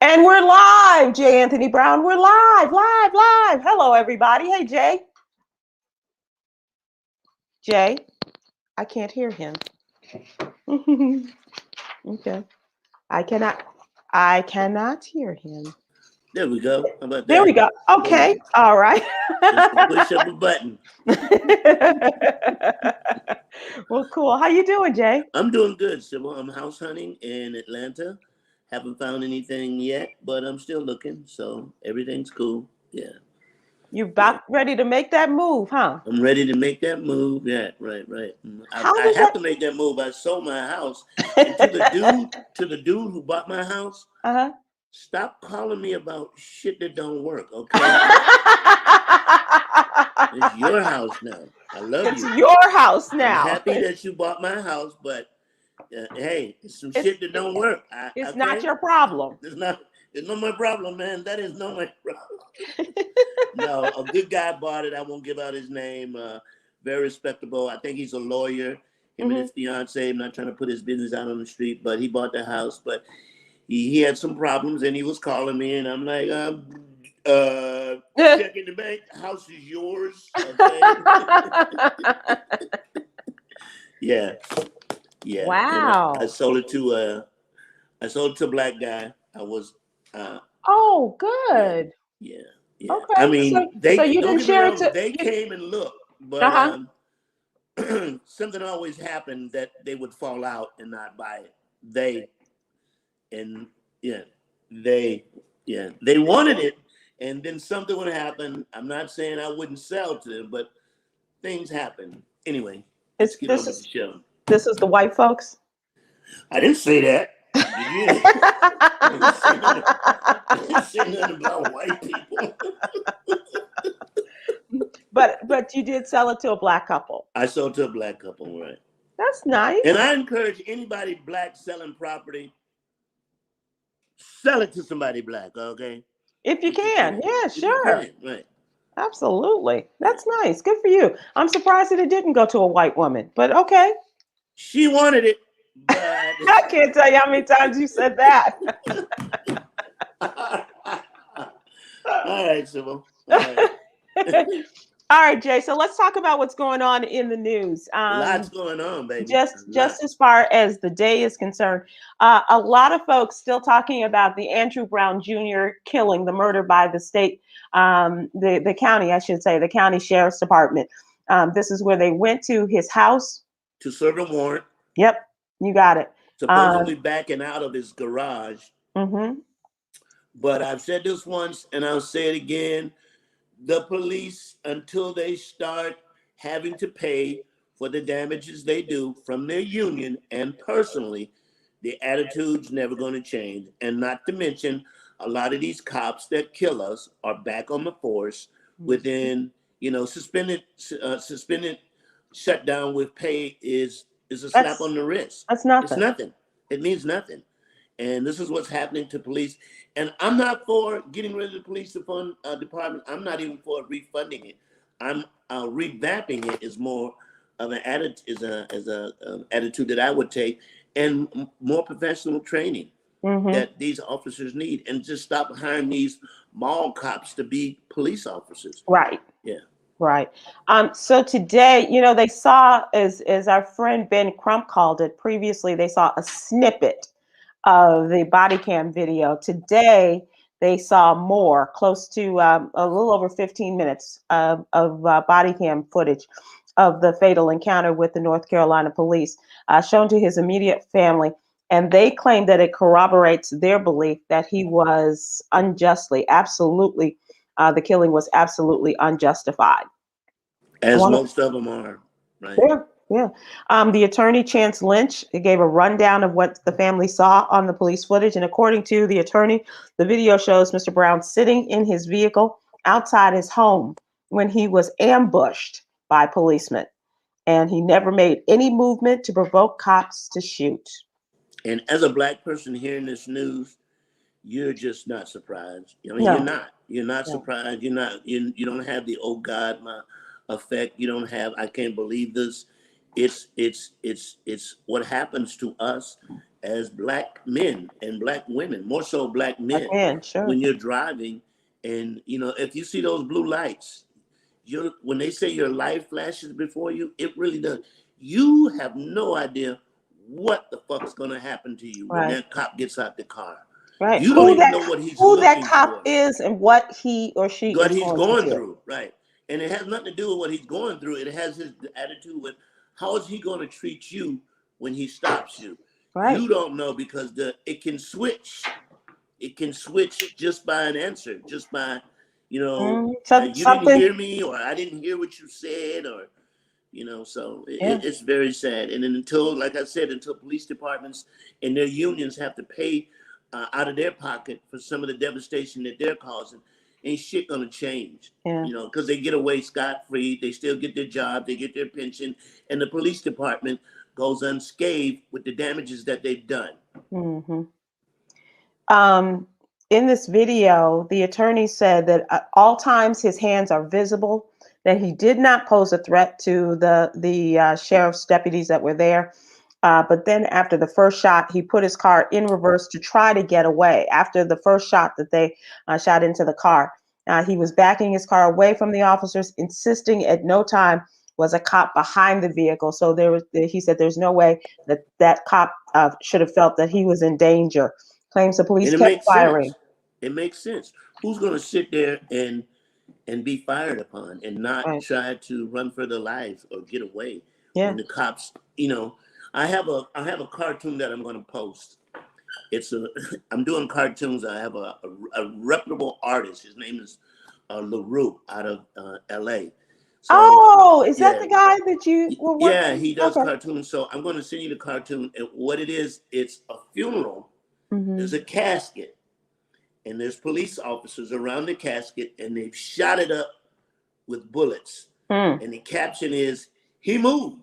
And we're live, J. Anthony Brown. We're live. Hello, everybody. Hey, Jay. Jay, I can't hear him. Okay. I cannot hear him. There we go. How about that? There we go. Okay. All right. Just push up a button. Well, cool. How you doing, Jay? I'm doing good, Sybil. I'm house hunting in Atlanta. Haven't found anything yet, but I'm still looking. So everything's cool. Yeah. You about ready to make that move, huh? I'm ready to make that move. Yeah, right. How I have to make that move. I sold my house. And to the dude who bought my house, stop calling me about shit that don't work, okay? It's your house now. I love you. It's your house now. I'm happy that you bought my house, but hey, it's some shit that don't work. It's okay? Not your problem. It's not my problem, man. That is not my problem. No, a good guy bought it. I won't give out his name. Very respectable. I think he's a lawyer. Him and his fiance. I'm not trying to put his business out on the street, but he bought the house. But he had some problems, and he was calling me, and I'm like, check in the bank. House is yours. Okay. Yeah. Wow. I sold it to a black guy. I was. Oh, good. Yeah. Okay. I mean, so you didn't share it. They came and looked, but something always happened that they would fall out and not buy it. They wanted it, and then something would happen. I'm not saying I wouldn't sell to them, but things happen anyway. Let's get on with the show. This is the white folks. I didn't say that. I didn't say nothing about white people. But you did sell it to a black couple. I sold to a black couple, right? That's nice. And I encourage anybody black selling property, sell it to somebody black, okay? If you can. Yeah, sure. Right. Absolutely. That's nice. Good for you. I'm surprised that it didn't go to a white woman, but okay. She wanted it. But I can't tell you how many times you said that. All right, Sybil. All right, Jay. So let's talk about what's going on in the news. Lots going on, baby. Just as far as the day is concerned, a lot of folks still talking about the Andrew Brown Jr. killing, the murder by the state, the county, I should say, the county sheriff's department. This is where they went to his house to serve a warrant. Yep, you got it. Supposedly backing out of his garage. Mm-hmm. But I've said this once, and I'll say it again. The police, until they start having to pay for the damages they do from their union and personally, the attitude's never going to change. And not to mention, a lot of these cops that kill us are back on the force within, suspended shutdown with pay is a slap on the wrist. That's nothing. It's nothing. It means nothing. And this is what's happening to police. And I'm not for getting rid of the police department. I'm not even for refunding it. I'm revamping it is more of an attitude, attitude that I would take, and more professional training that these officers need, and just stop hiring these mall cops to be police officers. Right. Yeah. Right. So today, they saw, as our friend Ben Crump called it previously, they saw a snippet of the body cam video. Today, they saw more, close to a little over 15 minutes of body cam footage of the fatal encounter with the North Carolina police, shown to his immediate family. And they claim that it corroborates their belief that he was the killing was absolutely unjustified. As most of them are, right? Yeah. The attorney, Chance Lynch, gave a rundown of what the family saw on the police footage. And according to the attorney, the video shows Mr. Brown sitting in his vehicle outside his home when he was ambushed by policemen. And he never made any movement to provoke cops to shoot. And as a black person hearing this news, you're just not surprised. No. You're not surprised. You don't have the, oh God, my effect. You don't have, I can't believe this. It's what happens to us as black men and black women, more so black men, Again, sure. when you're driving, and if you see those blue lights, when they say your life flashes before you, it really does. You have no idea what the fuck's gonna happen to you when Right. that cop gets out the car. Right. You don't even know what he's who that looking cop for, is, and what he or she what is he's going to do. through, right? And it has nothing to do with what he's going through. It has his attitude with how is he going to treat you when he stops you. Right. You don't know, because it can switch. It can switch just by an answer, just by you didn't hear me, or I didn't hear what you said, or so it's very sad. And then like I said, until police departments and their unions have to pay out of their pocket for some of the devastation that they're causing, ain't shit gonna change. Because they get away scot-free, they still get their job, they get their pension, and the police department goes unscathed with the damages that they've done. Mm-hmm. In this video, the attorney said that at all times his hands are visible, that he did not pose a threat to the sheriff's deputies that were there. But then after the first shot, he put his car in reverse to try to get away. After the first shot that they shot into the car, he was backing his car away from the officers, insisting at no time was a cop behind the vehicle. So he said there's no way that cop should have felt that he was in danger. Claims the police kept firing. It makes sense. Who's going to sit there and be fired upon and not try to run for their lives or get away? When the cops, I have a cartoon that I'm going to post. I'm doing cartoons. I have a reputable artist. His name is LaRue out of LA. So, is that the guy that you were working? Yeah, he does cartoons. So I'm going to send you the cartoon. And what it is, it's a funeral. Mm-hmm. There's a casket, and there's police officers around the casket, and they've shot it up with bullets. And the caption is, "He moved."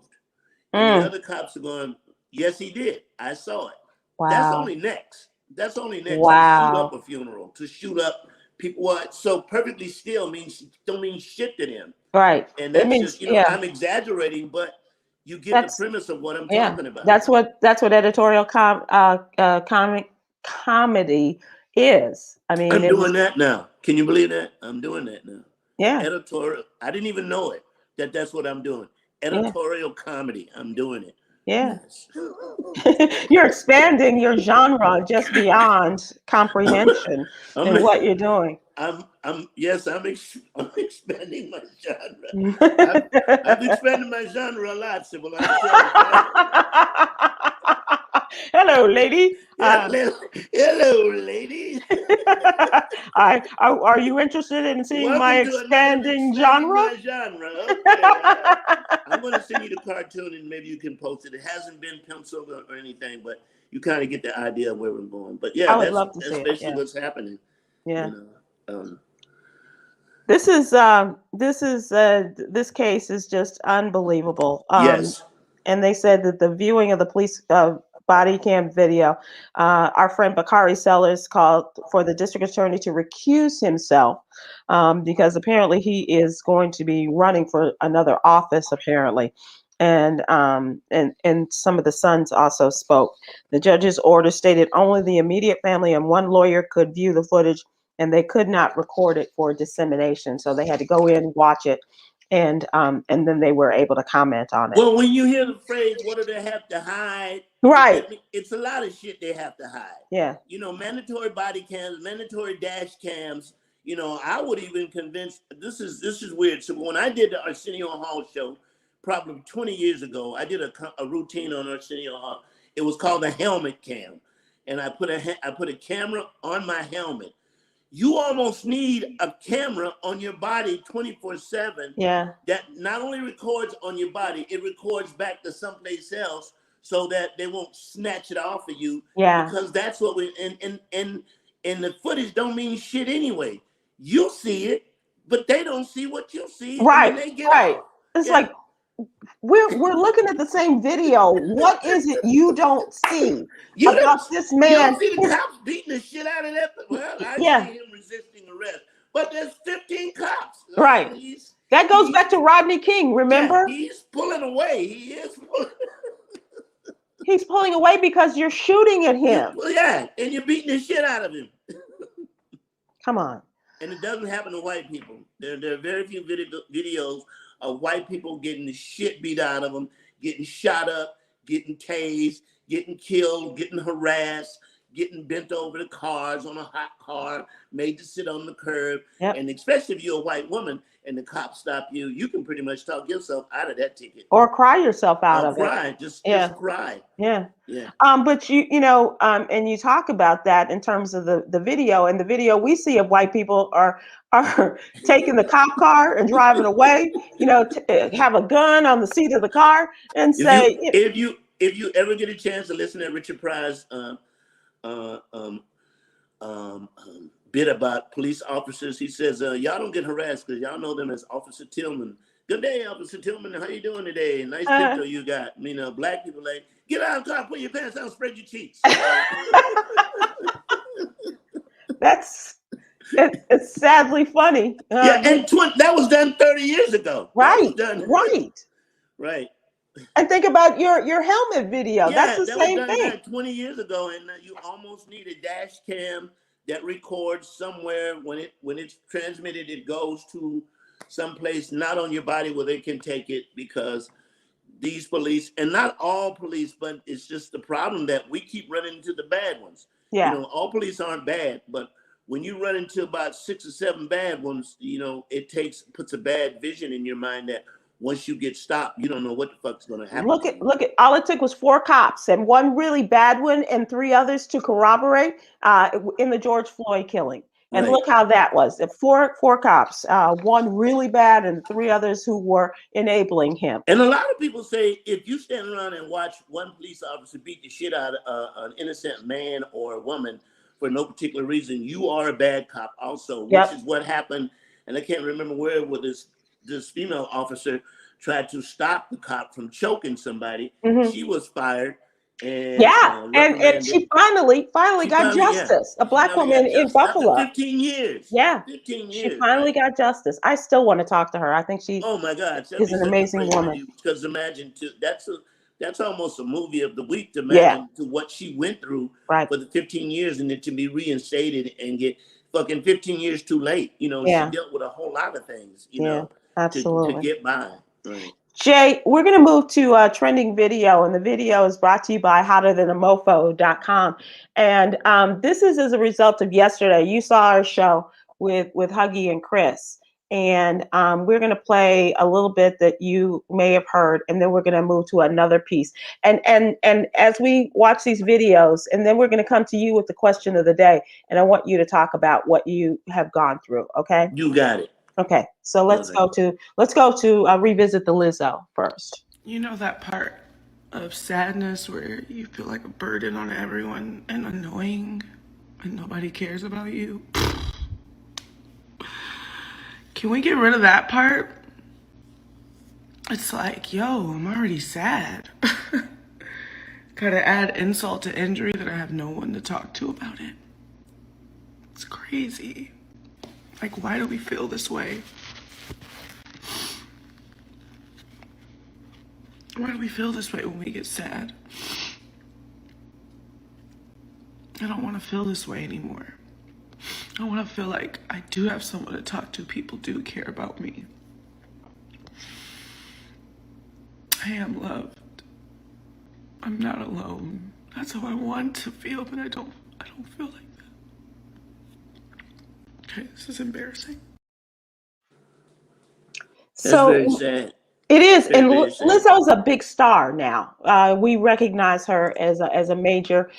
And the other cops are going, "Yes, he did. I saw it." Wow. That's only next. Wow. To shoot up a funeral, to shoot up people. So perfectly still don't mean shit to them. Right. And that's just, I'm exaggerating, but you get the premise of what I'm talking about. That's what editorial comedy is. I mean, I'm doing that now. Can you believe that? I'm doing that now. Yeah. Editorial. I didn't even know it. That's what I'm doing. Editorial comedy. I'm doing it. Yeah. Yes. You're expanding your genre just beyond comprehension in what you're doing. I'm expanding my genre. I've expanded my genre a lot, Sybil. Hello, lady. Hello, lady. Are you interested in seeing my expanding genre? My genre. Okay. I'm going to send you the cartoon, and maybe you can post it. It hasn't been penciled or anything, but you kind of get the idea of where we're going. But yeah, I would love to see it. Basically what's happening. Yeah. This case is just unbelievable. Yes. And they said that the viewing of the police body cam video, our friend Bakari Sellers called for the district attorney to recuse himself because apparently he is going to be running for another office, apparently. And some of the sons also spoke. The judge's order stated only the immediate family and one lawyer could view the footage, and they could not record it for dissemination. So they had to go in, watch it, and then they were able to comment on it. Well, when you hear the phrase, what do they have to hide? Right. It's a lot of shit they have to hide. Yeah. Mandatory body cams, mandatory dash cams. I would even convince, this is weird. So when I did the Arsenio Hall show, probably 20 years ago, I did a routine on Arsenio Hall. It was called a helmet cam. And I put a camera on my helmet. You almost need a camera on your body 24/7. Yeah. That not only records on your body, it records back to someplace else so that they won't snatch it off of you. Yeah. Because that's what and the footage don't mean shit anyway. You see it, but they don't see what you see. Right. They get right. off. It's like we're looking at the same video. What is it you don't see about this man? You don't see the cops beating the shit out of that. Well, I see him resisting arrest, but there's 15 cops. Right. That goes back to Rodney King, remember? Yeah, he's pulling away. He is pulling. He's pulling away because you're shooting at him. Yeah, and you're beating the shit out of him. Come on. And it doesn't happen to white people. There are very few videos of white people getting the shit beat out of them, getting shot up, getting tased, getting killed, getting harassed, getting bent over the cars on a hot car, made to sit on the curb. Yep. And especially if you're a white woman and the cops stop you, you can pretty much talk yourself out of that ticket. Or cry yourself out of cry. it. Just cry. Yeah. But and you talk about that in terms of the video, and the video we see of white people are taking the cop car and driving away, have a gun on the seat of the car and say, if you ever get a chance to listen to Richard Pryor's bit about police officers, he says, y'all don't get harassed because y'all know them as Officer Tillman. Good day, Officer Tillman. How you doing today? Nice picture you got. Black people like, get out of the car, put your pants down, spread your cheeks. It's sadly funny. And that was done 30 years ago. Right. Right. And think about your helmet video. That's the same thing. 20 years ago, and you almost need a dash cam that records somewhere. When it's transmitted, it goes to someplace not on your body where they can take it, because these police, and not all police, but it's just the problem that we keep running into the bad ones. Yeah. All police aren't bad, but when you run into about 6 or 7 bad ones, it puts a bad vision in your mind that once you get stopped, you don't know what the fuck's going to happen. Look at all it took was 4 cops and 1 really bad one and 3 others to corroborate in the George Floyd killing. And look how that was. 4 cops, 1 really bad and 3 others who were enabling him. And a lot of people say if you stand around and watch one police officer beat the shit out of an innocent man or a woman for no particular reason, you are a bad cop also, which is what happened. And I can't remember where with this female officer tried to stop the cop from choking somebody. Mm-hmm. She was fired. And she finally got justice. A black woman in Buffalo. After 15 years. Yeah. 15 years. She finally got justice. I still want to talk to her. I think she oh my God, is an amazing woman. Because imagine that's almost a movie of the week to imagine to what she went through for the 15 years and then to be reinstated and get fucking 15 years too late. She dealt with a whole lot of things, absolutely. to get by. Right. Jay, we're going to move to a trending video, and the video is brought to you by hotterthanamofo.com. And this is as a result of yesterday. You saw our show with Huggy and Chris. And we're going to play a little bit that you may have heard, and then we're going to move to another piece. And as we watch these videos, and then we're going to come to you with the question of the day, and I want you to talk about what you have gone through. Okay? You got it. Okay, so let's go to revisit the Lizzo first. You know that part of sadness where you feel like a burden on everyone and annoying and nobody cares about you? Can we get rid of that part? It's like, yo, I'm already sad. Gotta add insult to injury that I have no one to talk to about it. It's crazy. Like, why do we feel this way? Why do we feel this way when we get sad? I don't want to feel this way anymore. I want to feel like I do have someone to talk to. People do care about me. I am loved. I'm not alone. That's how I want to feel, but I don't feel like that. Okay, this is embarrassing. So very sad. It is, and Lizzo's a big star now. We recognize her as a major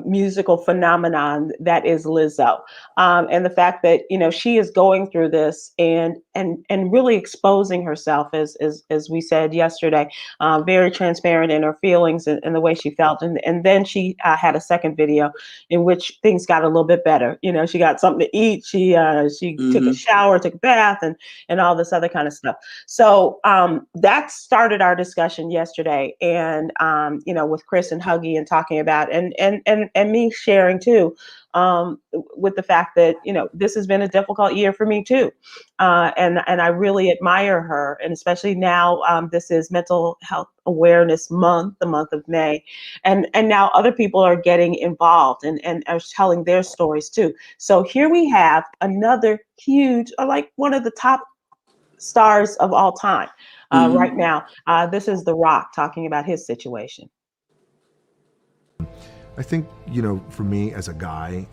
musical phenomenon that is Lizzo, and the fact that she is going through this and really exposing herself as we said yesterday, very transparent in her feelings and the way she felt, and then she had a second video in which things got a little bit better. She got something to eat. She took a shower, took a bath, and all this other kind of stuff. So that started our discussion yesterday, and with Chris and Huggy and talking about, and me sharing too, with the fact that this has been a difficult year for me too, and I really admire her, and especially now, this is Mental Health Awareness Month, the month of May, and now other people are getting involved and are telling their stories too. So here we have another huge, like one of the top stars of all time right now. This is The Rock talking about his situation. I think, for me as a guy,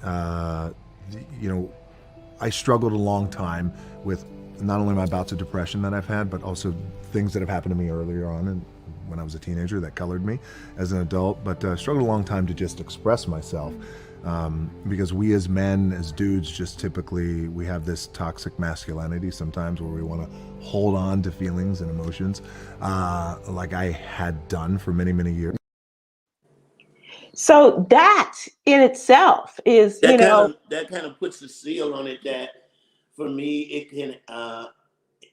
I struggled a long time with not only my bouts of depression that I've had, but also things that have happened to me earlier on and when I was a teenager that colored me as an adult, but struggled a long time to just express myself. Because we as men, as dudes, just typically, we have this toxic masculinity sometimes where we want to hold on to feelings and emotions, like I had done for many, many years. So that in itself is, that kind of puts the seal on it that for me, it can,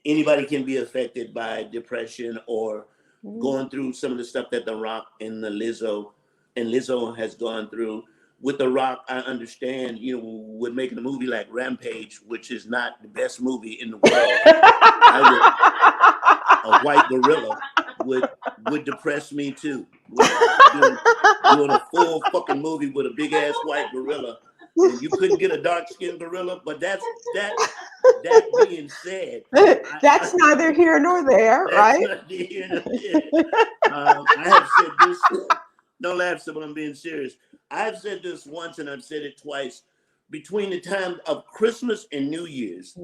anybody can be affected by depression or going through some of the stuff that The Rock and Lizzo has gone through. With The Rock, I understand, with making a movie like Rampage, which is not the best movie in the world, a white gorilla would depress me too. Doing a full fucking movie with a big ass white gorilla, and you couldn't get a dark skinned gorilla. But that being said, that's neither here nor there, right? I have said this. Don't laugh, Sybil, I'm being serious. I've said this once and I've said it twice. Between the time of Christmas and New Year's,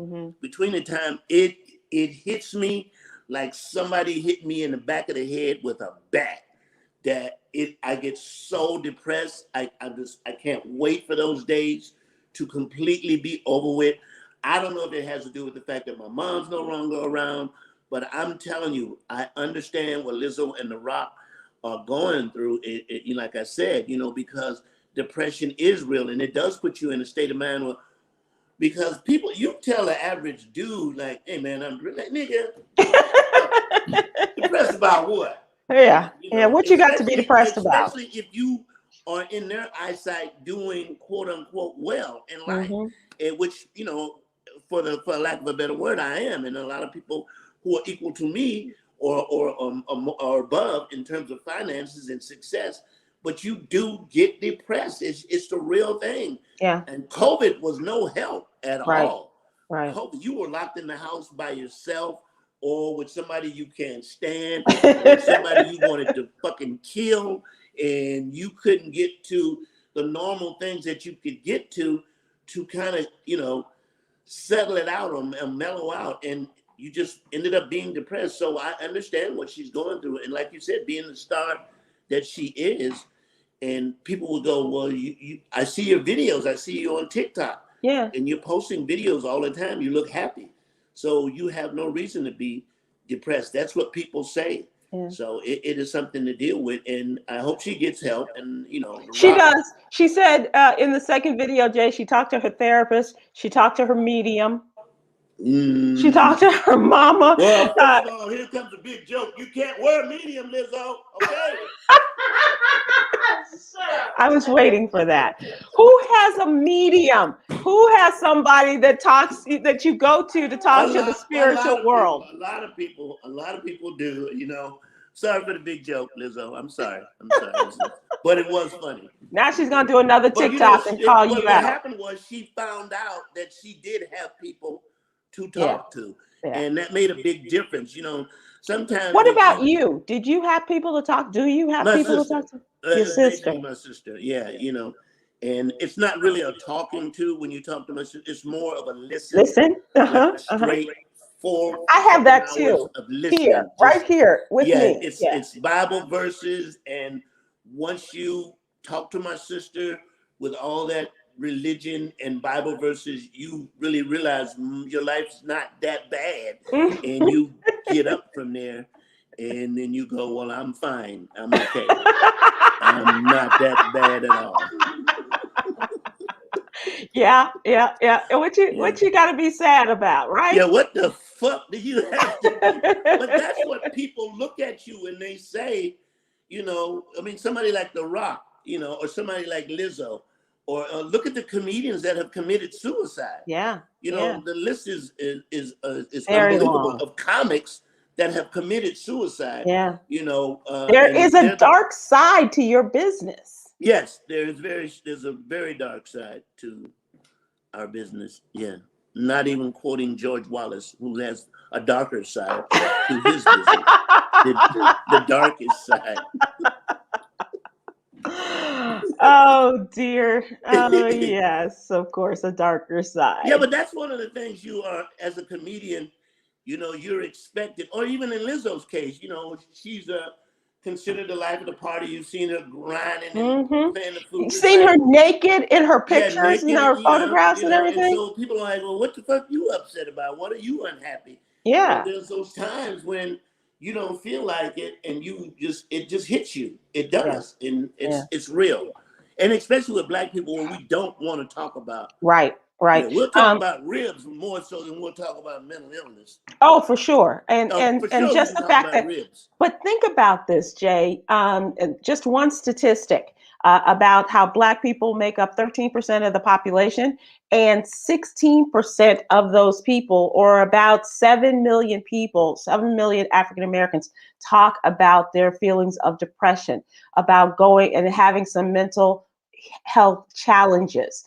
between the time it hits me like somebody hit me in the back of the head with a bat, that I get so depressed. I can't wait for those days to completely be over with. I don't know if it has to do with the fact that my mom's no longer around, but I'm telling you, I understand what Lizzo and The Rock are going through, like I said, because depression is real and it does put you in a state of mind where, because you tell the average dude, like, hey man, I'm like, nigga, depressed about what? Yeah. What you got to be depressed about? Especially if you are in their eyesight doing quote unquote well in life, which, for lack of a better word, I am. And a lot of people who are equal to me or above in terms of finances and success, but you do get depressed. It's the real thing. Yeah. And COVID was no help at all. Right. COVID, you were locked in the house by yourself or with somebody you can't stand, or somebody you wanted to fucking kill, and you couldn't get to the normal things that you could get to kind of, settle it out or mellow out. And you just ended up being depressed. So I understand what she's going through. And like you said, being the star that she is, and people will go, well, I see your videos. I see you on TikTok. Yeah. And you're posting videos all the time. You look happy. So you have no reason to be depressed. That's what people say. Yeah. So it is something to deal with. And I hope she gets help. And, she does. She said in the second video, Jay, she talked to her therapist. She talked to her medium. She talked to her mama. Well, first of all, here comes a big joke. You can't wear a medium, Lizzo. Okay. I was waiting for that. Who has a medium? Who has somebody that you go to talk to the spiritual world? A lot of people do. Sorry for the big joke, Lizzo. I'm sorry. But it was funny. Now she's gonna do another TikTok and call you out. What happened was she found out that she did have people to talk to. Yeah. And that made a big difference. Sometimes. What about you? Did you have people to talk? Do you have people to talk to? Your sister. My sister. Yeah, and it's not really a talking to when you talk to my sister. It's more of a listen. Listen. Like straight forward. I have that too. Here, right here with me. It's Bible verses, and once you talk to my sister with all that religion and Bible verses, you really realize your life's not that bad, and you get up from there, and then you go, well, I'm fine, I'm okay, I'm not that bad at all. Yeah. And what you got to be sad about, right? Yeah, what the fuck do you have to do? But that's what people look at you and they say, I mean, somebody like The Rock, or somebody like Lizzo, or look at the comedians that have committed suicide. Yeah. The list is Very unbelievable long. of comics that have committed suicide. Yeah. There And is a dark side to your business. yes, there's a very dark side to our business. Yeah. Not even quoting George Wallace, who has a darker side to his business. The darkest side. Oh dear. Oh yes, of course, a darker side. Yeah, but that's one of the things you are as a comedian, you're expected, or even in Lizzo's case, she's considered the life of the party. You've seen her grinding and playing the food. You've seen her naked in her pictures, naked, her photographs and everything. And so people are like, well, what the fuck you upset about? What are you unhappy? Yeah. There's those times when you don't feel like it and it just hits you. It does. Yeah. And it's real. And especially with Black people when we don't want to talk about. Right. We'll talk about ribs more so than we'll talk about mental illness. Oh, for sure. And just the fact that ribs. But think about this, Jay. Just one statistic about how Black people make up 13% of the population, and 16% of those people, or about 7 million people, 7 million African Americans, talk about their feelings of depression, about going and having some mental health challenges.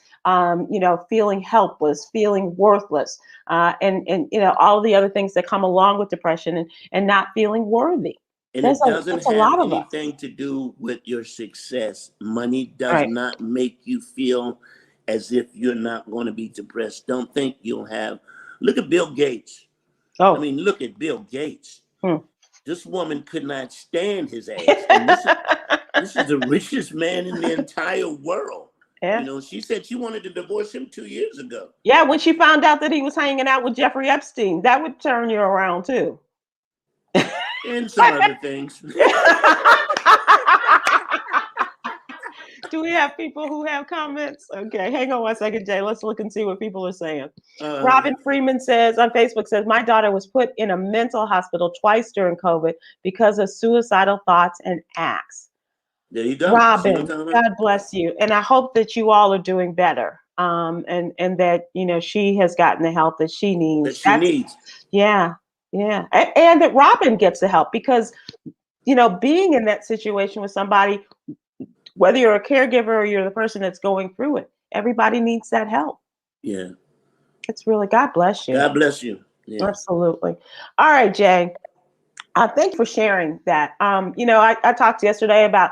Feeling helpless, feeling worthless, and all the other things that come along with depression and not feeling worthy. And it doesn't have anything to do with your success. Money does not make you feel as if you're not going to be depressed. Don't think you'll have. Look at Bill Gates. Oh, I mean, look at Bill Gates. This woman could not stand his ass. And this is the richest man in the entire world. Yeah. She said she wanted to divorce him 2 years ago. Yeah, when she found out that he was hanging out with Jeffrey Epstein, that would turn you around too. And some other things. Do we have people who have comments? Okay, hang on 1 second, Jay. Let's look and see what people are saying. Robin Freeman says on Facebook, my daughter was put in a mental hospital twice during COVID because of suicidal thoughts and acts. There you go. Robin, God bless you. And I hope that you all are doing better. And that, she has gotten the help that she needs. Yeah. And that Robin gets the help because, being in that situation with somebody, whether you're a caregiver or you're the person that's going through it, everybody needs that help. Yeah. It's really, God bless you. God bless you. Yeah. Absolutely. All right, Jay. Thank you for sharing that. I talked yesterday about,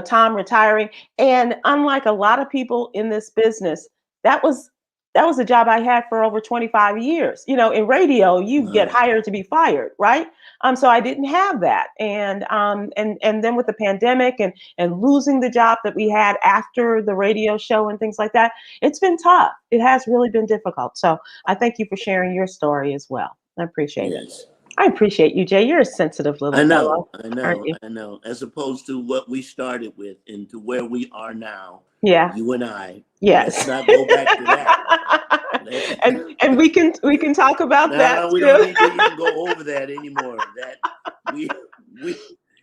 Tom retiring, and unlike a lot of people in this business, that was a job I had for over 25 years. In radio, you get hired to be fired, right? So I didn't have that, and then with the pandemic and losing the job that we had after the radio show and things like that, it's been tough. It has really been difficult. So I thank you for sharing your story as well. I appreciate it. I appreciate you, Jay. You're a sensitive little fellow. I know. As opposed to what we started with and to where we are now. Yeah. You and I. Yes. Let's not go back to that. and we can talk about that. We don't need to even go over that anymore.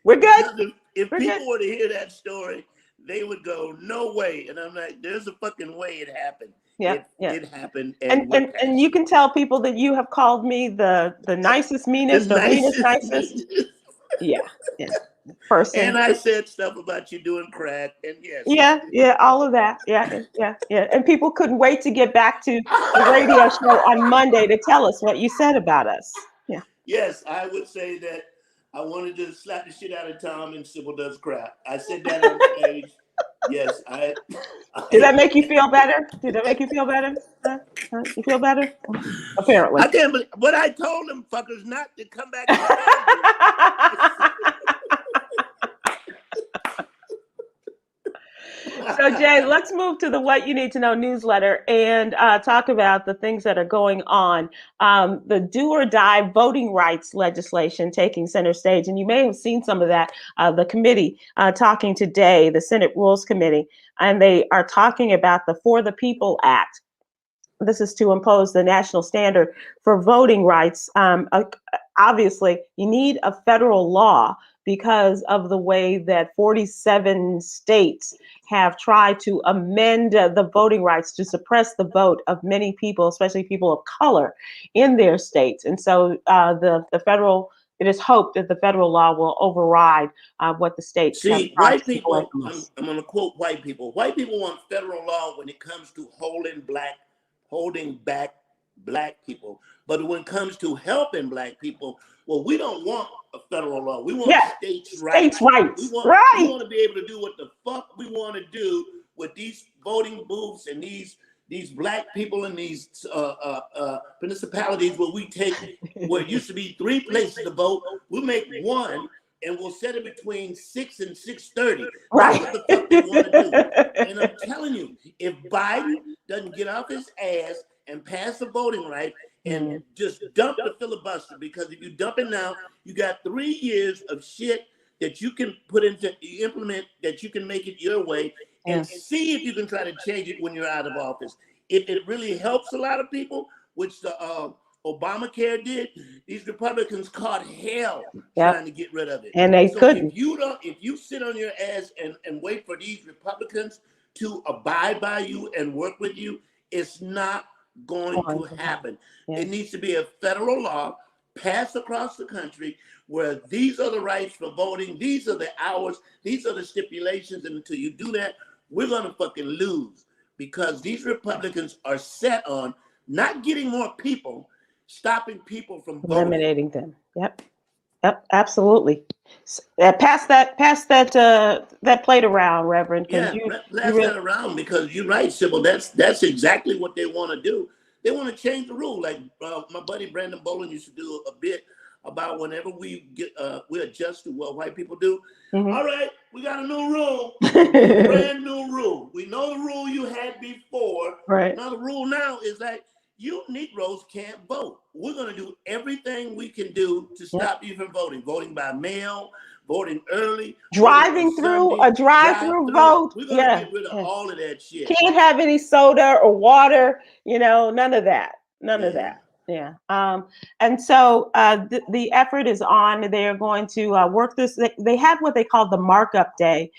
We're good. If people were to hear that story, they would go, "No way!" And I'm like, "There's a fucking way it happened." It happened. And you can tell people that you have called me the nicest, meanest, nicest. Yeah. Person. And I said stuff about you doing crack, and yes. Yeah, all of that. Yeah. And people couldn't wait to get back to the radio show on Monday to tell us what you said about us. Yeah. Yes, I would say that I wanted to slap the shit out of Tom and Sybil does crack. I said that on stage. Yes, Did that make you feel better? Did that make you feel better? You feel better? Apparently. I can't believe, but I told them fuckers not to come back. So, Jay, let's move to the What You Need to Know newsletter and talk about the things that are going on. The do or die voting rights legislation taking center stage. And you may have seen some of that. The committee talking today, the Senate Rules Committee, and they are talking about the For the People Act. this is to impose the national standard for voting rights. Obviously, you need a federal law because of the way that 47 states have tried to amend the voting rights to suppress the vote of many people, especially people of color, in their states. And so it is hoped that the federal law will override what the states have See, tried white to take away people, from I'm, us. I'm going to quote white people. White people want federal law when it comes to holding back black people. But when it comes to helping black people, well, we don't want a federal law. We want Yeah, states' states' rights. rights, We right? want to be able to do what the fuck we want to do with these voting booths and these black people in these municipalities where we take where it used to be 3 places to vote, we'll make one and we'll set it between 6 and 6:30. That's Right. what the fuck they want to do. And I'm telling you, if Biden doesn't get off his ass and pass the voting right and just dump the filibuster, because if you dump it now, you got 3 years of shit that you can implement, that you can make it your way, and see if you can try to change it when you're out of office. If it really helps a lot of people, which the Obamacare did, these Republicans caught hell trying to get rid of it. And they So couldn't. if you sit on your ass and wait for these Republicans to abide by you and work with you, it's not going to happen. Yeah. It needs to be a federal law passed across the country where these are the rights for voting, these are the hours, these are the stipulations, and until you do that, we're gonna fucking lose, because these Republicans are set on not getting more people, stopping people from voting. Eliminating them. Yep, absolutely. Pass that plate around, Reverend. Yeah, pass that around, because you're right, Sybil. That's exactly what they want to do. They want to change the rule. Like my buddy Brandon Bolin used to do a bit about whenever we adjust to what white people do. All right, we got a new rule, a brand new rule. We know the rule you had before. Right. Now the rule now is that you Negroes can't vote. We're going to do everything we can do to stop you from voting. Voting by mail, voting early, driving through a drive-through vote. We're going to get rid of all of that shit. Can't have any soda or water. None of that. None of that. Yeah. And so the effort is on. They're going to work this. They had what they called the markup day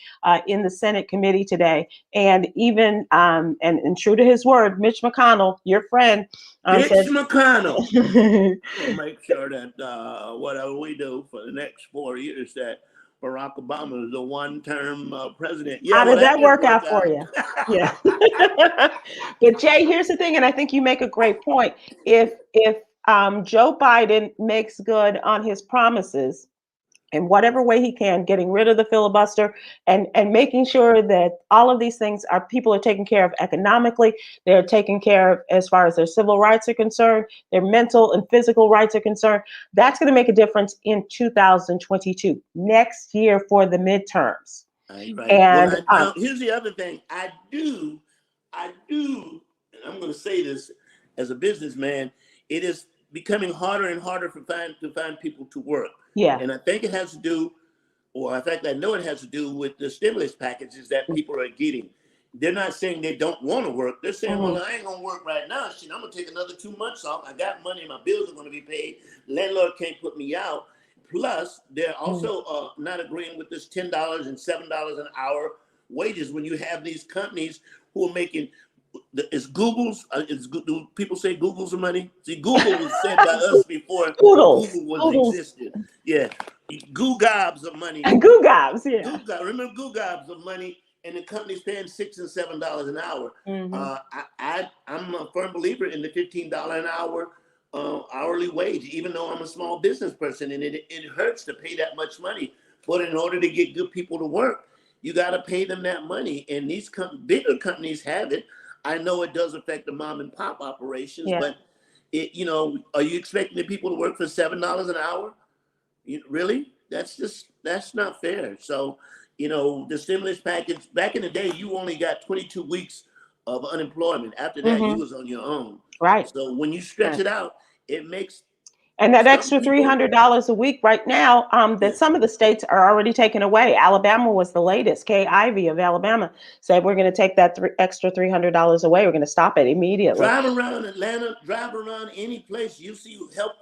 in the Senate committee today. And even, and true to his word, Mitch McConnell, your friend, McConnell, will make sure that whatever we do for the next 4 years, that Barack Obama is a one-term president. Yeah, how did that work out for you? Yeah. But Jay, here's the thing, and I think you make a great point. If Joe Biden makes good on his promises in whatever way he can, getting rid of the filibuster and making sure that all of these things people are taken care of economically, they're taken care of as far as their civil rights are concerned, their mental and physical rights are concerned, that's going to make a difference in 2022, next year for the midterms. Right. And now, here's the other thing. I do, and I'm going to say this as a businessman, it is becoming harder and harder to find people to work. Yeah. And I think it has to do, or in fact, I know it has to do with the stimulus packages that people are getting. They're not saying they don't want to work. They're saying, well, I ain't going to work right now. Shit, I'm going to take another 2 months off. I got money. My bills are going to be paid. Landlord can't put me out. Plus, they're also not agreeing with this $10 and $7 an hour wages when you have these companies who are making, it's Google's, do people say Google's money? See, Google was said by us before Google existed. Yeah, Goo Gobs of money. Goo Gobs, yeah. Remember Goo Gobs of money, and the company's paying $6 and $7 an hour. I'm a firm believer in the $15 an hour hourly wage, even though I'm a small business person, and it hurts to pay that much money. But in order to get good people to work, you got to pay them that money. And these bigger companies have it. I know it does affect the mom and pop operations, but are you expecting the people to work for $7 an hour? Really? That's not fair. So, the stimulus package, back in the day, you only got 22 weeks of unemployment. After that, you was on your own. Right. So when you stretch it out, it makes And that Some extra people, $300 a week right now, yeah, that some of the states are already taking away. Alabama was the latest. Kay Ivey of Alabama said, we're going to take that extra $300 away. We're going to stop it immediately. drive around Atlanta, drive around any place, you see help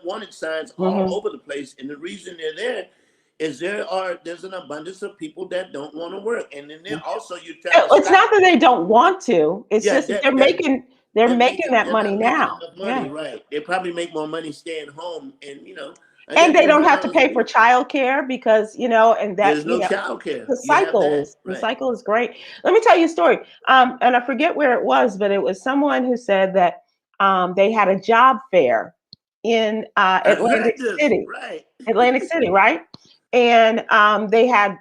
wanted signs all over the place. And the reason they're there is there's an abundance of people that don't want to work. And then they're also, you're trying to It's stop. not that they don't want to. It's Yeah, just that they're making that they're money not making now. enough money, right? They probably make more money staying home, and I And got they don't have to $300 a pay for week. childcare because, and that, There's no child care. the You have cycle that, is right? great. Let me tell you a story. And I forget where it was, but it was someone who said that they had a job fair in I heard this, right? Atlantic City, right? And they had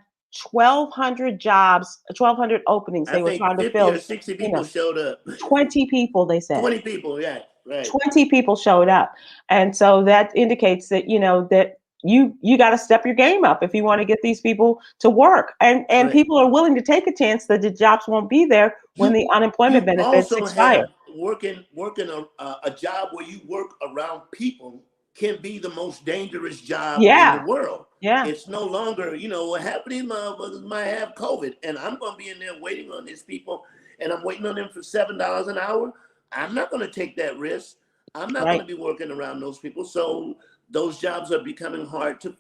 1,200 openings I they were think trying to 50 or fill. 60 people showed up. 20 people, they said. 20 people, yeah, right. 20 people showed up. And so that indicates that, that you got to step your game up if you want to get these people to work. And Right. people are willing to take a chance that the jobs won't be there when the unemployment benefits also expire. have working a job where you work around people can be the most dangerous job in the world. Yeah. It's no longer, what happened, these motherfuckers might have COVID, and I'm going to be in there waiting on these people, and I'm waiting on them for $7 an hour. I'm not going to take that risk. I'm not going to be working around those people. So those jobs are becoming hard to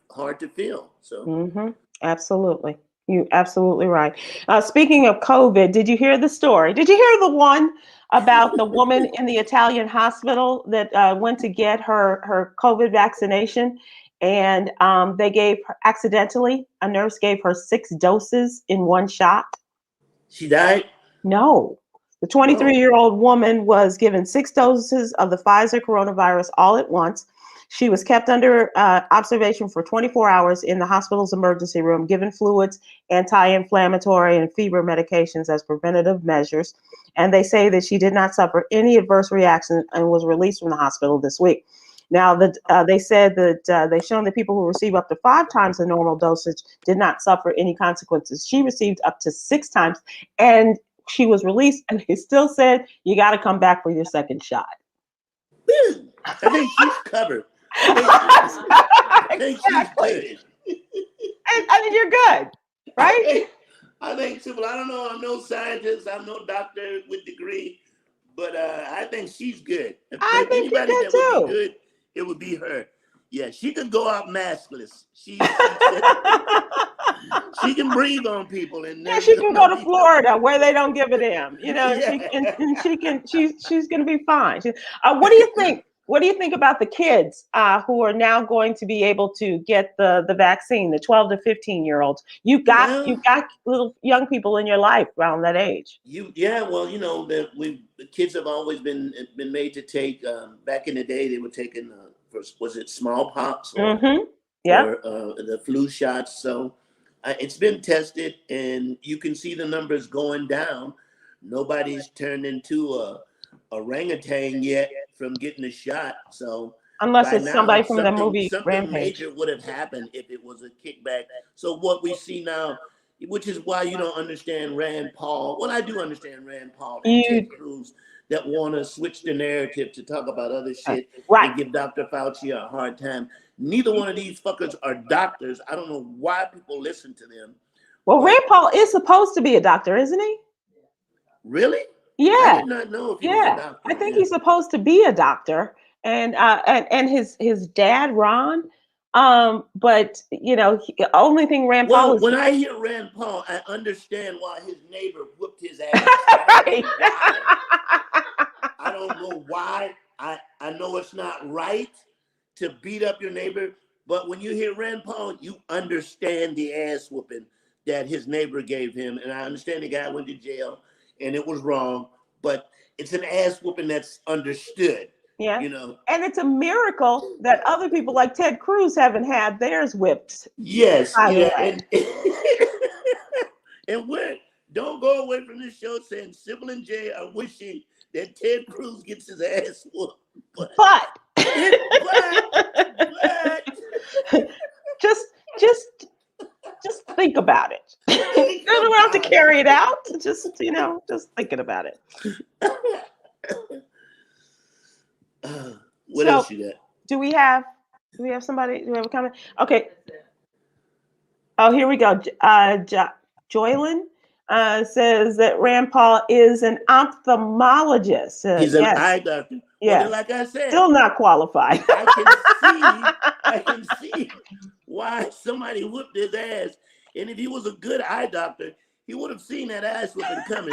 fill. So Absolutely. You're absolutely right. Speaking of COVID, did you hear the story? Did you hear the one about the woman in the Italian hospital that went to get her COVID vaccination, and they gave her, accidentally, a nurse gave her 6 doses in one shot? She died? No. The 23-year-old woman was given 6 doses of the Pfizer coronavirus all at once. She was kept under observation for 24 hours in the hospital's emergency room, given fluids, anti-inflammatory, and fever medications as preventative measures. And they say that she did not suffer any adverse reaction and was released from the hospital this week. Now, they said that they've shown that people who receive up to 5 times the normal dosage did not suffer any consequences. She received up to 6 times, and she was released, and they still said, you got to come back for your second shot. I think she's covered. I think she's good. I mean, you're good, right? I think, Sybil, I don't know. I'm no scientist. I'm no doctor with degree, but I think she's good. I think anybody you're that good would be too. good, it would be her. Yeah, she could go out maskless. She can breathe on people, and she can go to Florida where they don't give a damn. She's going to be fine. What do you think? What do you think about the kids who are now going to be able to get the vaccine? The 12 to 15-year-olds. You've got little young people in your life around that age. The kids have always been made to take. Back in the day, they were taking was it smallpox or the flu shots? So it's been tested, and you can see the numbers going down. Nobody's turned into a orangutan yet from getting a shot. So unless it's somebody from the movie something Rampage. major would have happened if it was a kickback. So what we see now, which is why you don't understand Rand Paul. Well, I do understand Rand Paul and Ted Cruz that want to switch the narrative to talk about other shit and give Dr. Fauci a hard time. Neither one of these fuckers are doctors. I don't know why people listen to them. Well, Rand Paul is supposed to be a doctor, isn't he? Really? Yeah. I did not know if he was a doctor. I think he's supposed to be a doctor, and his dad Ron. But the only thing Rand Paul is. When I hear Rand Paul, I understand why his neighbor whooped his ass. I don't know why. I know it's not right to beat up your neighbor, but when you hear Rand Paul, you understand the ass whooping that his neighbor gave him, and I understand the guy went to jail and it was wrong, but it's an ass whooping that's understood. Yeah. And it's a miracle that other people like Ted Cruz haven't had theirs whipped. Yes. Yeah. And don't go away from this show saying Sybil and Jay are wishing that Ted Cruz gets his ass whooped. But just think about it. You don't have to carry it out. Just thinking about it. What else you got? Do we have somebody? Do we have a comment? Okay. Oh, here we go. Joylyn says that Rand Paul is an ophthalmologist. He's an Yes, eye doctor. Well, then, yes. like I said, Still not qualified. I can see why somebody whooped his ass. And if he was a good eye doctor, he would have seen that ass whooping coming.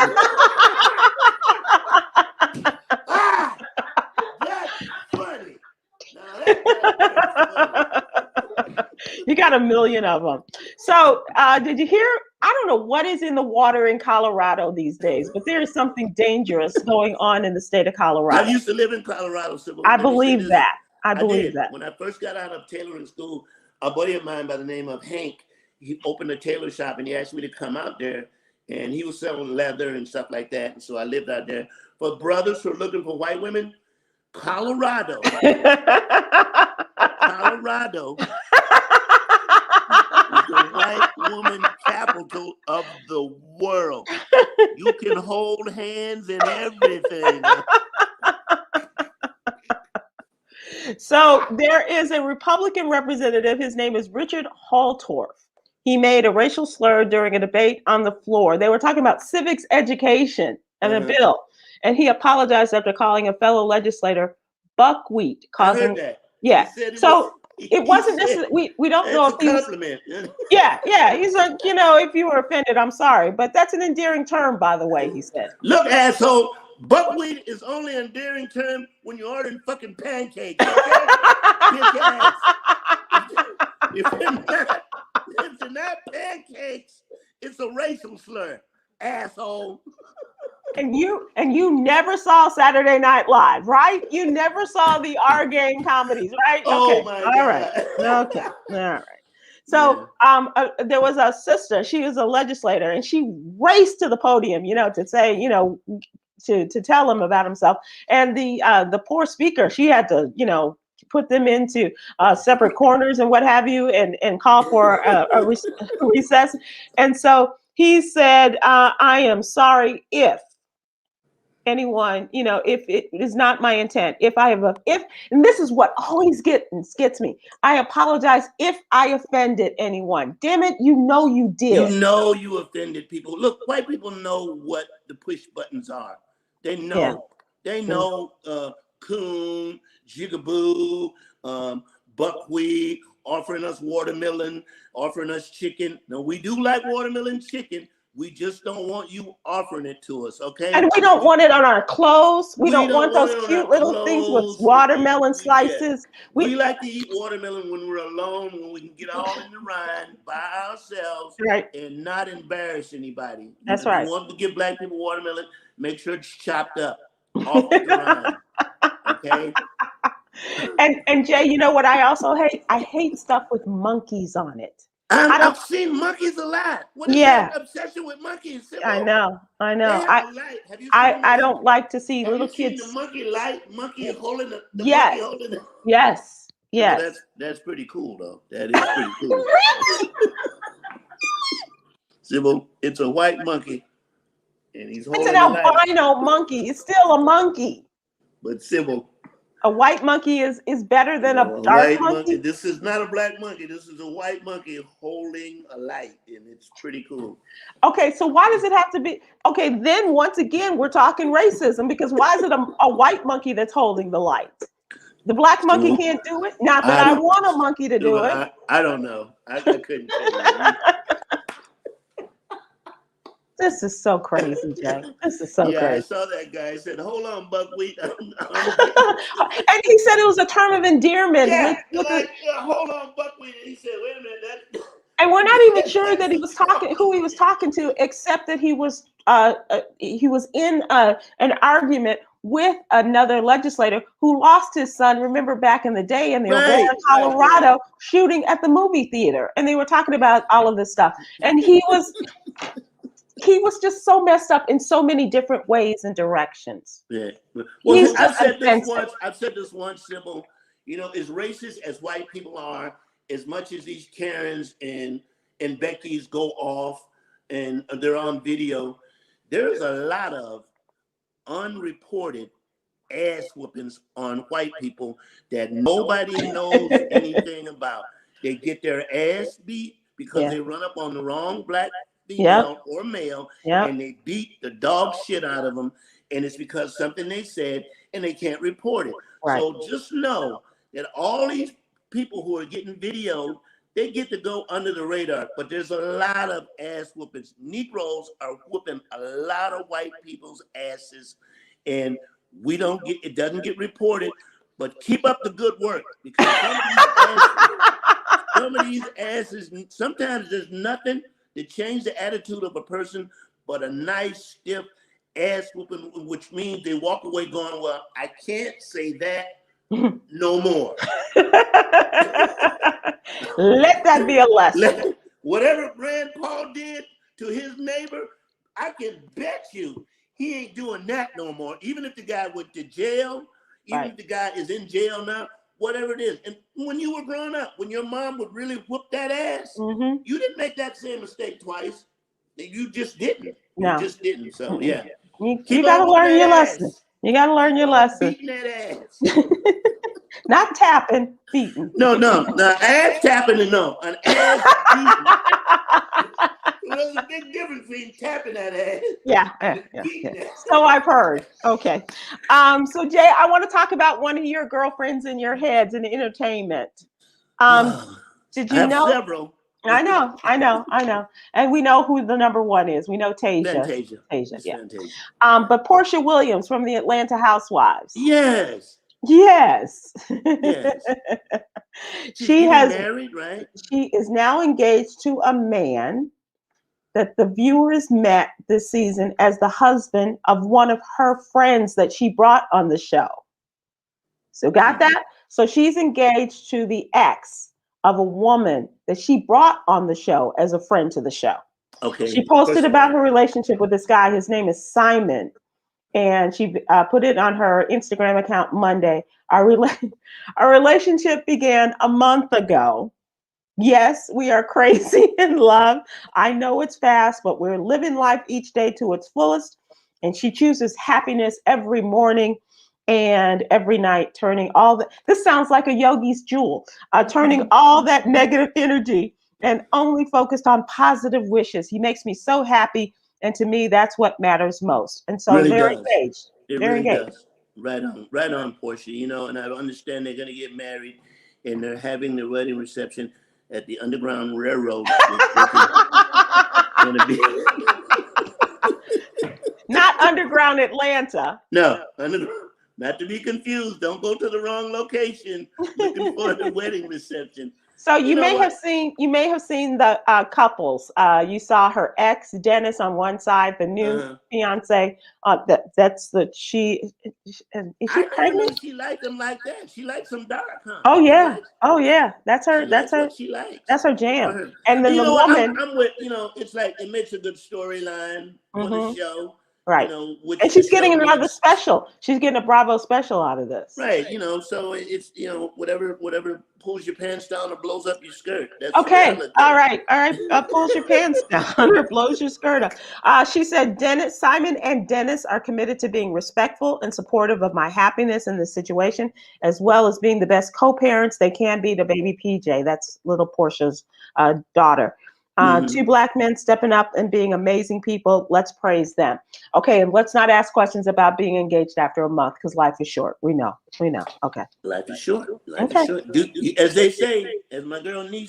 Ah, that's funny. Now that's funny. You got a million of them. So, did you hear? I don't know what is in the water in Colorado these days, but there is something dangerous going on in the state of Colorado. I used to live in Colorado, Sybil. I believe that. I believe did. that. When I first got out of tailoring school, a buddy of mine by the name of Hank, he opened a tailor shop and he asked me to come out there, and he was selling leather and stuff like that. And so I lived out there. For brothers who are looking for white women, Colorado. Colorado is the white woman capital of the world. You can hold hands and everything. So there is a Republican representative. His name is Richard Haltorf. He made a racial slur during a debate on the floor. They were talking about civics education and a bill, and he apologized after calling a fellow legislator buckwheat, causing. I heard that. Yeah. So it wasn't necessarily. We don't know if he was. Compliment. Yeah. He's like, if you were offended, I'm sorry, but that's an endearing term, by the way. He said. Look, asshole. Buckwheat is only an endearing term when you're ordering fucking pancakes. Okay? If they're not pancakes, it's a racial slur, asshole. And you never saw Saturday Night Live, right? You never saw the R Game comedies, right? Oh my God. All right. So there was a sister. She was a legislator, and she raced to the podium, to say, to tell him about himself. And the poor speaker, she had to, put them into separate corners and what have you, and call for a recess. And so he said, I am sorry if anyone, if it is not my intent, and this is what always gets me. I apologize if I offended anyone. Damn it, you did. You offended people. Look, white people know what the push buttons are. They know. Yeah. They know coon, jigaboo, buckwheat, offering us watermelon, offering us chicken. Now, we do like watermelon chicken. We just don't want you offering it to us, okay? And we don't want it on our clothes. We don't want those cute little things with watermelon slices. We like to eat watermelon when we're alone, when we can get all in the rind by ourselves, right, and not embarrass anybody. That's right. If you want to give black people watermelon, make sure it's chopped up off the rind, okay? And Jay, you know what I also hate? I hate stuff with monkeys on it. I've seen monkeys a lot. What is that obsession with monkeys? Sybil? I know. I don't like to see little kids. Seen the monkey holding the yes. monkey holding the... Yes. Well, that's pretty cool though. That is pretty cool. Sybil, it's a white monkey, and he's holding. It's an albino monkey. It's still a monkey. But Sybil, a white monkey is better than a dark monkey. This is not a black monkey. This is a white monkey holding a light, and it's pretty cool. Okay, so why does it have to be? Okay, then once again, we're talking racism, because why is it a white monkey that's holding the light? The black monkey can't do it? Not that I want a monkey to do it. I don't know. I couldn't tell you. This is so crazy, Jay. This is so crazy. I saw that guy. He said, hold on, buckwheat. And he said it was a term of endearment. Yeah, hold on, buckwheat. And he said, wait a minute. And we're not even sure that he was talking, who he was talking to, except that he was in an argument with another legislator who lost his son. Remember back in the day, and they were in Colorado shooting at the movie theater, and they were talking about all of this stuff. And he was just so messed up in so many different ways and directions. Yeah. Well, I've said this once, Sybil. As racist as white people are, as much as these Karens and Beckys go off and they're on video, there's a lot of unreported ass whoopings on white people that nobody knows anything about. They get their ass beat because they run up on the wrong black female or male, and they beat the dog shit out of them, and it's because something they said, and they can't report it. Right. So just know that all these people who are getting videoed, they get to go under the radar, but there's a lot of ass whoopings. Negroes are whooping a lot of white people's asses, and we don't get, it doesn't get reported, but keep up the good work, because some of these asses, sometimes there's nothing to change the attitude of a person but a nice stiff ass whooping, which means they walk away going, well, I can't say that no more. Let that be a lesson. Whatever Grandpa did to his neighbor, I can bet you he ain't doing that no more. Even if the guy went to jail, even if the guy is in jail now, whatever it is. And when you were growing up, when your mom would really whoop that ass, you didn't make that same mistake twice. You just didn't. No. You just didn't. So yeah. You gotta learn your lesson. You gotta learn your lesson. Beating that ass. Not tapping, beating. No, ass tapping and no. An ass beating. There's a big difference between tapping that ass. Yeah. So I've heard. Okay. So Jay, I want to talk about one of your girlfriends in your heads in entertainment. Did you know? Several. I know. And we know who the number one is. We know Tasia. Tasia, yeah. Fantasia. But Portia Williams from the Atlanta Housewives. Yes. She has married, right? She is now engaged to a man that the viewers met this season as the husband of one of her friends that she brought on the show. So got that? So she's engaged to the ex of a woman that she brought on the show as a friend to the show. Okay. She posted about her relationship with this guy. His name is Simon. And she put it on her Instagram account Monday. Our relationship began a month ago. Yes, we are crazy in love. I know it's fast, but we're living life each day to its fullest. And she chooses happiness every morning and every night, turning all that. This sounds like a yogi's jewel, turning all that negative energy and only focused on positive wishes. He makes me so happy. And to me, that's what matters most. And so really they're does. engaged. They're engaged. Does. Right on, Portia. You know, and I understand they're going to get married, and they're having the wedding reception at the Underground Railroad. Not Underground Atlanta. No, not to be confused. Don't go to the wrong location looking for the wedding reception. So you may have seen the couples. You saw her ex Dennis on one side, the new fiance. That's is she pregnant? She liked him like that. She likes some dark, huh? Oh yeah. That's her. What she likes. That's her jam. And then the woman. I'm with. It's like it makes a good storyline for the show. Right. And she's getting another special. She's getting a Bravo special out of this. Right. So it's, whatever pulls your pants down or blows up your skirt. That's okay. All right. Pulls your pants down or blows your skirt up. She said, Simon and Dennis are committed to being respectful and supportive of my happiness in this situation, as well as being the best co-parents they can be to baby PJ. That's little Portia's daughter. Two Black men stepping up and being amazing people. Let's praise them. Okay, and let's not ask questions about being engaged after a month because life is short. We know. Okay. Life is short. Is short. As they say, as my girl Nene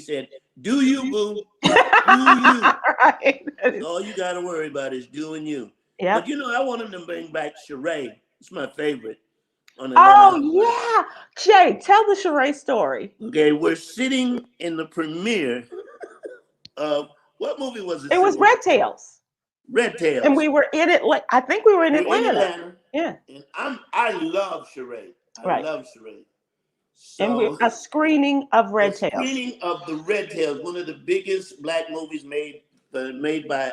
said, do you, boo? Do you? Right. All you got to worry about is doing you. Yeah. But I want them to bring back Sheree. It's my favorite. Oh yeah, Jay, tell the Sheree story. Okay, we're sitting in the premiere of what movie was it? It was Red Tails. Red Tails, and we were in it. I think we were in Atlanta. Yeah, and I love Sheree. I love Sheree. So, and we're a screening of Red Tails. Screening of the Red Tails, one of the biggest Black movies made by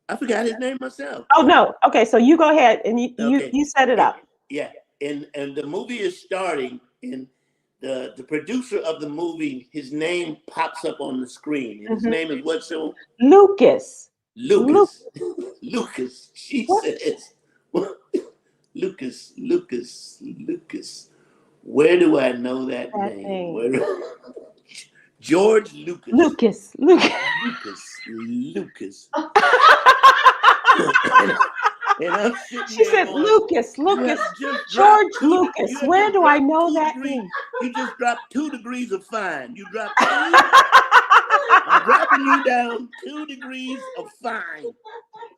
I forgot his name myself. Oh no. Okay, so you go ahead and you set it up. Yeah, and the movie is starting, and the producer of the movie, his name pops up on the screen. And his name is what? So Lucas Lucas. Lucas. She says, Lucas. Where do I know that name? George Lucas. Lucas. And I'm sitting She there said, going, Lucas, George Lucas. Where do I know that name? You just dropped 2 degrees of fine. You dropped 2. I'm dropping you down 2 degrees of fine.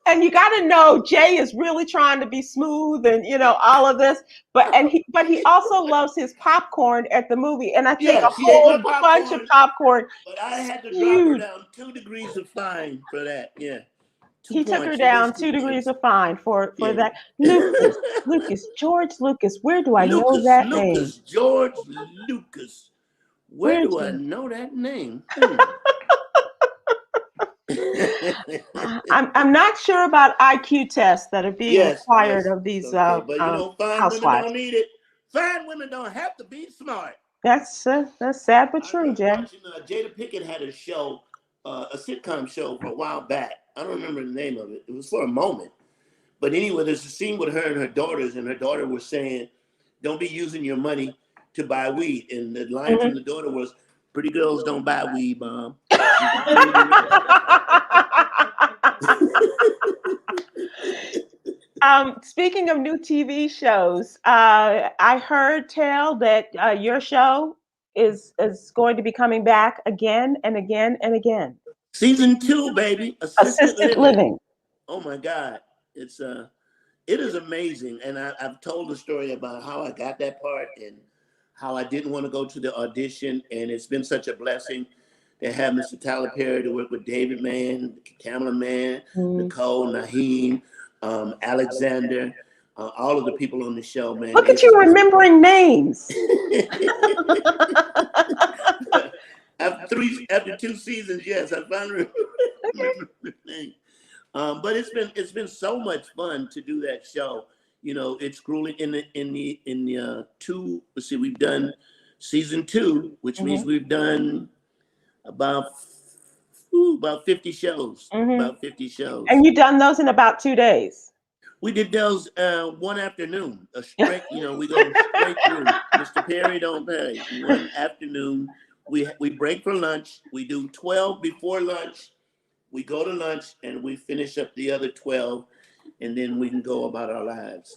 And you got to know, Jay is really trying to be smooth and, all of this. But he also loves his popcorn at the movie. And I think a whole bunch of popcorn. But I had to drop her down 2 degrees of fine for that. Yeah. He took her down 2 degrees of fine for that. Lucas, George Lucas. Where do I know that name? George Lucas. Where do I know that name? I'm not sure about IQ tests that are being required of these but fine housewives. Women don't need it. Fine women don't have to be smart. That's sad but true, Jay. Jada Pinkett had a show, a sitcom show for a while back. I don't remember the name of it. It was for a moment. But anyway, there's a scene with her and her daughters, and her daughter was saying, "Don't be using your money to buy weed." And the line from the daughter was, "Pretty girls don't buy weed, Mom." Speaking of new TV shows, I heard tell that your show is going to be coming back again and again and again. Season 2, baby. Assisted living. Oh my God. It is amazing. And I've told the story about how I got that part and how I didn't want to go to the audition. And it's been such a blessing to have Mr. Tyler Perry, to work with David Mann, Kamala Mann, Nicole, Naheem, Alexander, all of the people on the show, man. Look at you remembering names. After 2 seasons, yes, I finally remember the name. But it's been so much fun to do that show. It's grueling in the 2. Let's see, we've done season 2, which means we've done about 50 shows. About 50 shows. And you've done those in about 2 days. We did those one afternoon. We go straight through. Mr. Perry don't pay. One afternoon. We break for lunch. We do 12 before lunch. We go to lunch and we finish up the other 12, and then we can go about our lives.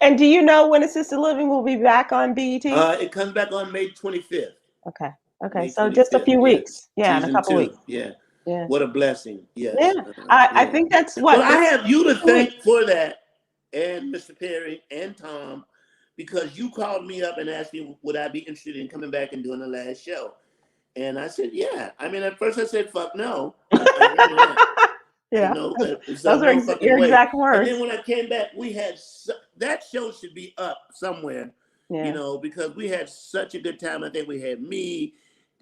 And do you know when Assisted Living will be back on BET? It comes back on May 25th. Okay. May So 25th, just a few weeks. Yeah, in a couple 2. weeks. Yeah. Yeah. What a blessing. Yes. Yeah. I think that's what. Well, I have you to thank for that, and Mr. Perry and Tom, because you called me up and asked me would I be interested in coming back and doing the last show. And I said, yeah. I mean, at first I said, fuck no. Yeah. Those are your exact words. And then when I came back, we had that show should be up somewhere, because we had such a good time. I think we had me,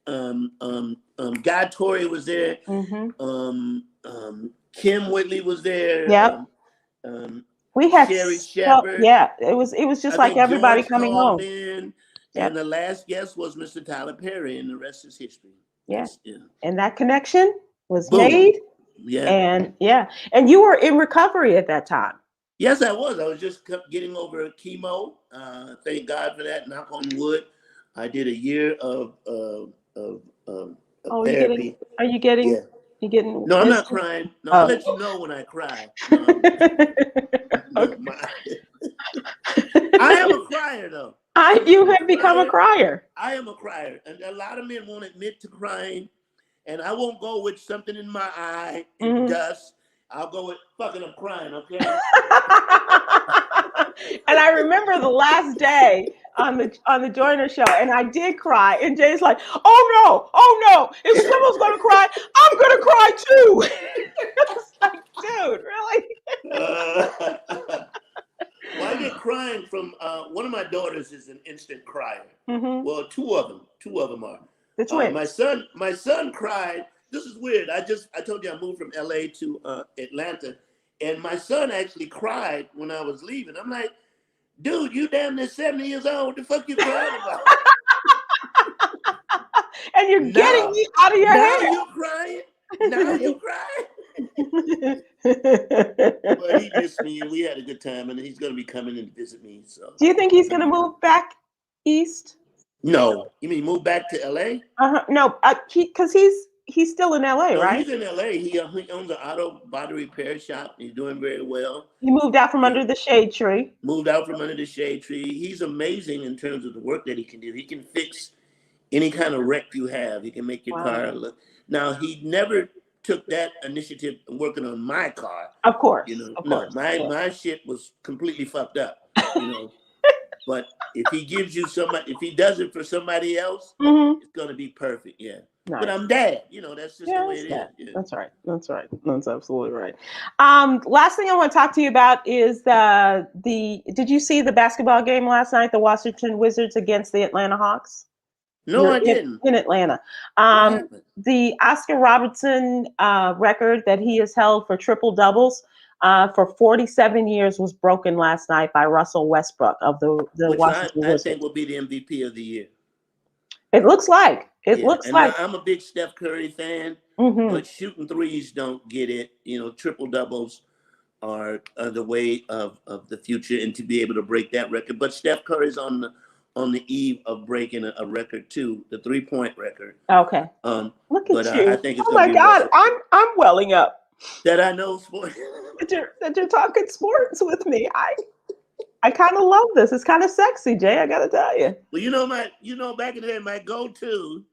Guy Torrey was there, Kim Whitley was there. Yep. We had Sherry Shepherd. Yeah, it was just like everybody George coming home. And the last guest was Mr. Tyler Perry, and the rest is history. Yeah. And that connection was Boom. made. Yeah. And you were in recovery at that time. Yes, I was. I was just getting over chemo. Thank God for that. Knock on wood. I did a year of therapy. Are you getting? Yeah. You getting? No, I'm not crying. No, I'll let you know when I cry. I am a crier, though. You have become a crier. I am a crier, and a lot of men won't admit to crying. And I won't go with something in my eye and dust. I'll go with fucking I'm crying, okay? And I remember the last day on the Joyner show, and I did cry. And Jay's like, "Oh no! If someone's gonna cry, I'm gonna cry too." I was like, "Dude, really?" Well, I get crying from one of my daughters is an instant crier. Well, two of them are. The twins. My son cried. This is weird. I told you I moved from LA to Atlanta, and my son actually cried when I was leaving. I'm like, dude, you damn near 70 years old. What the fuck you crying about? And you're getting me out of your head. Now you're crying. Now you cry. But he missed me, and we had a good time, and he's going to be coming and visit me. So, do you think he's going to move back east? No, you mean move back to LA? No, because he's still in LA, No, right? he's in LA. He owns an auto body repair shop. He's doing very well. He moved out from under the shade tree. Moved out from under the shade tree. He's amazing in terms of the work that he can do. He can fix any kind of wreck you have. He can make your car look. Now, he never took that initiative working on my car. Of course. My shit was completely fucked up. But if he gives you somebody, if he does it for somebody else, it's gonna be perfect. Yeah. Nice. But I'm dad. That's just the way it is. Yeah. That's right. That's absolutely right. Last thing I want to talk to you about is did you see the basketball game last night, the Washington Wizards against the Atlanta Hawks? No, I didn't. In Atlanta. The Oscar Robertson record that he has held for triple doubles for 47 years was broken last night by Russell Westbrook of the Washington Wizards. I think will be the MVP of the year. It looks like. I'm a big Steph Curry fan, but shooting threes don't get it. Triple doubles are the way of the future, and to be able to break that record. But Steph Curry's on the eve of breaking a record too, the 3-point record. Okay. Look at you! I think it's my God, I'm welling up. That I know sports. that you're talking sports with me. I kind of love this. It's kind of sexy, Jay. I gotta tell you. Well, back in the day, my go-to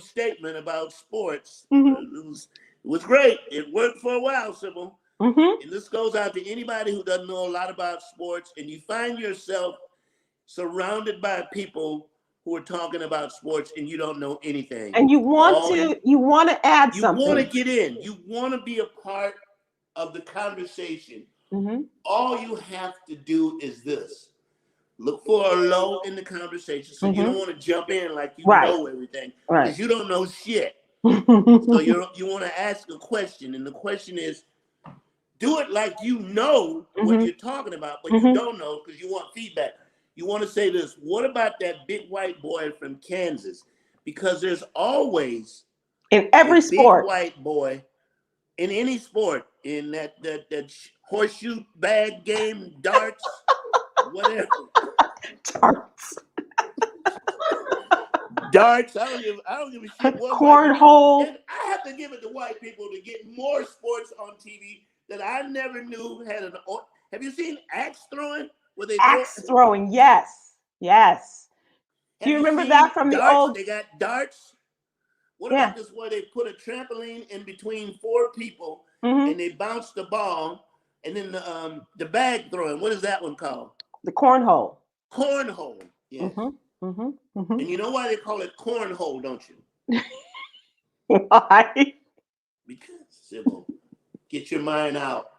statement about sports was great. It worked for a while, Sybil. And this goes out to anybody who doesn't know a lot about sports, and you find yourself surrounded by people who are talking about sports and you don't know anything. And you want to add something. You want to get in. You want to be a part of the conversation. All you have to do is this. Look for a low in the conversation. So you don't want to jump in like you know everything. Because you don't know shit. So you want to ask a question. And the question is, do it like you know what you're talking about, but you don't know because you want feedback. You want to say this, what about that big white boy from Kansas? Because there's always in every sport, big white boy in any sport, in that horseshoe bag game, darts, whatever. Darts. I don't give a shit. Cornhole. And I have to give it to white people to get more sports on TV that I never knew had an. Have you seen axe throwing? Axe throwing, yes. Do you remember that from darts? The old? They got darts. What about this where they put a trampoline in between 4 people and they bounce the ball, and then the bag throwing? What is that one called? The cornhole. Cornhole. Yes. And you know why they call it cornhole, don't you? Why? Because, Sybil, get your mind out.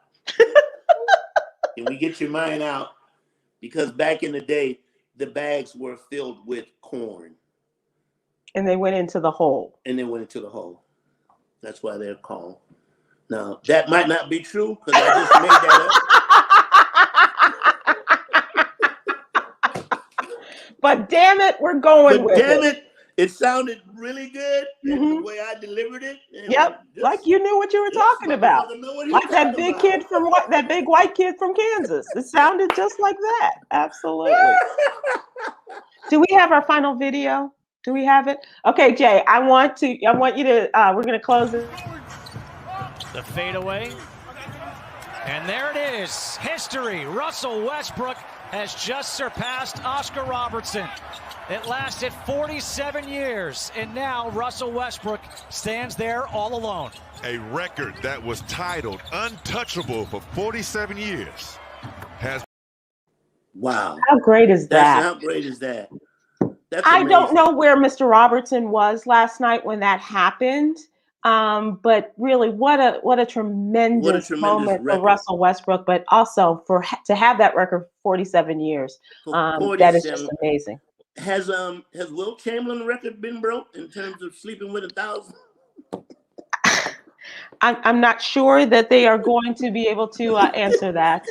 Can we get your mind out? Because back in the day, the bags were filled with corn. And they went into the hole. That's why they're called. Now, that might not be true because I just made that up. But damn it, we're going with it. Damn it, it sounded really good the way I delivered it. Like you knew what you were talking about. Like that big kid from that big white kid from Kansas. It sounded just like that. Absolutely. Do we have our final video? Do we have it? Okay, Jay, I want you to we're gonna close it. The fadeaway. And there it is. History. Russell Westbrook has just surpassed Oscar Robertson. It lasted 47 years, and now Russell Westbrook stands there all alone. A record that was titled untouchable for 47 years. Wow. How great is that? How great is that? That's I amazing. don't know where Mr. Robertson was last night when that happened. But really, what a tremendous moment for Russell Westbrook, but also to have that record for 47 years. That is just amazing. Has Wilt Chamberlain's record been broke in terms of sleeping with 1,000? I'm not sure that they are going to be able to answer that.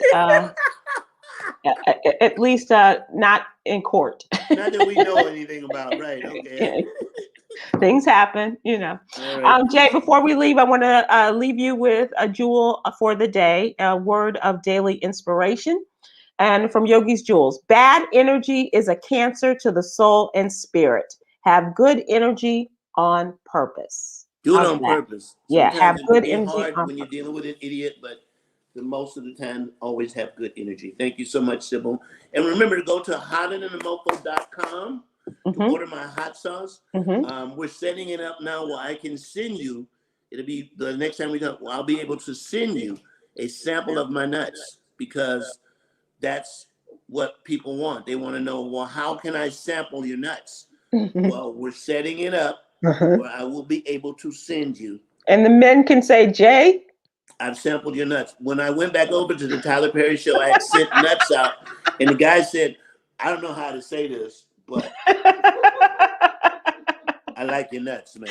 At least not in court. Not that we know anything about, right? Okay. Things happen, you know. All right. Jay, before we leave, I want to leave you with a jewel for the day, a word of daily inspiration. And from Yogi's Jewels, bad energy is a cancer to the soul and spirit. Have good energy on purpose. Do it How's on that? purpose. Yeah, Sometimes have it good can be energy hard on when you're purpose. dealing with an idiot, but the most of the time, always have good energy. Thank you so much, Sybil. And remember to go to hotterinthemofo.com to order my hot sauce. We're setting it up now where I can send you, it'll be the next time we go, I'll be able to send you a sample of my nuts, because that's what people want. They want to know, well, how can I sample your nuts? Well, we're setting it up where I will be able to send you. And the men can say, Jay, I've sampled your nuts. When I went back over to the Tyler Perry show, I had sent nuts out, and the guy said, I don't know how to say this, but I like your nuts, man.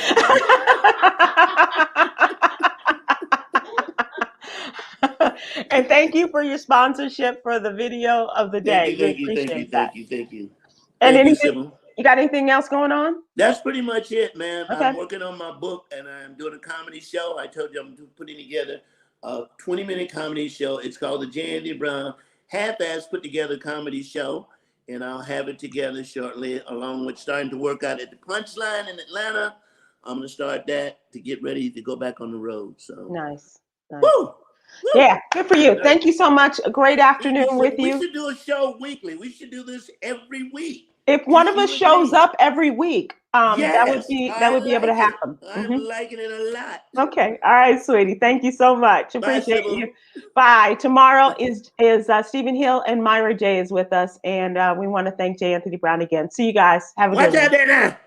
And thank you for your sponsorship for the video of the day. Thank you, We appreciate thank that. you, thank you. And Thank you, anything, Sybil. you got anything else going on? That's pretty much it, man. Okay. I'm working on my book, and I'm doing a comedy show. I told you I'm putting together a 20-minute comedy show. It's called the J. Andy Brown Half-Ass Put Together Comedy Show, and I'll have it together shortly, along with starting to work out at the Punchline in Atlanta. I'm going to start that to get ready to go back on the road. So Nice. Woo! Woo! Yeah, good for you. Thank you so much. A great afternoon with We you. should do a show weekly. We should do this every week. If one of us you shows agree? up every week, that would Yes, be able to happen. I'm liking it a lot. Okay. All right, sweetie. Thank you so much. Bye, Appreciate Sybil. you. Bye. Tomorrow is Stephen Hill and Myra J is with us, and we want to thank J. Anthony Brown again. See you guys. Have a Watch good one. out there now.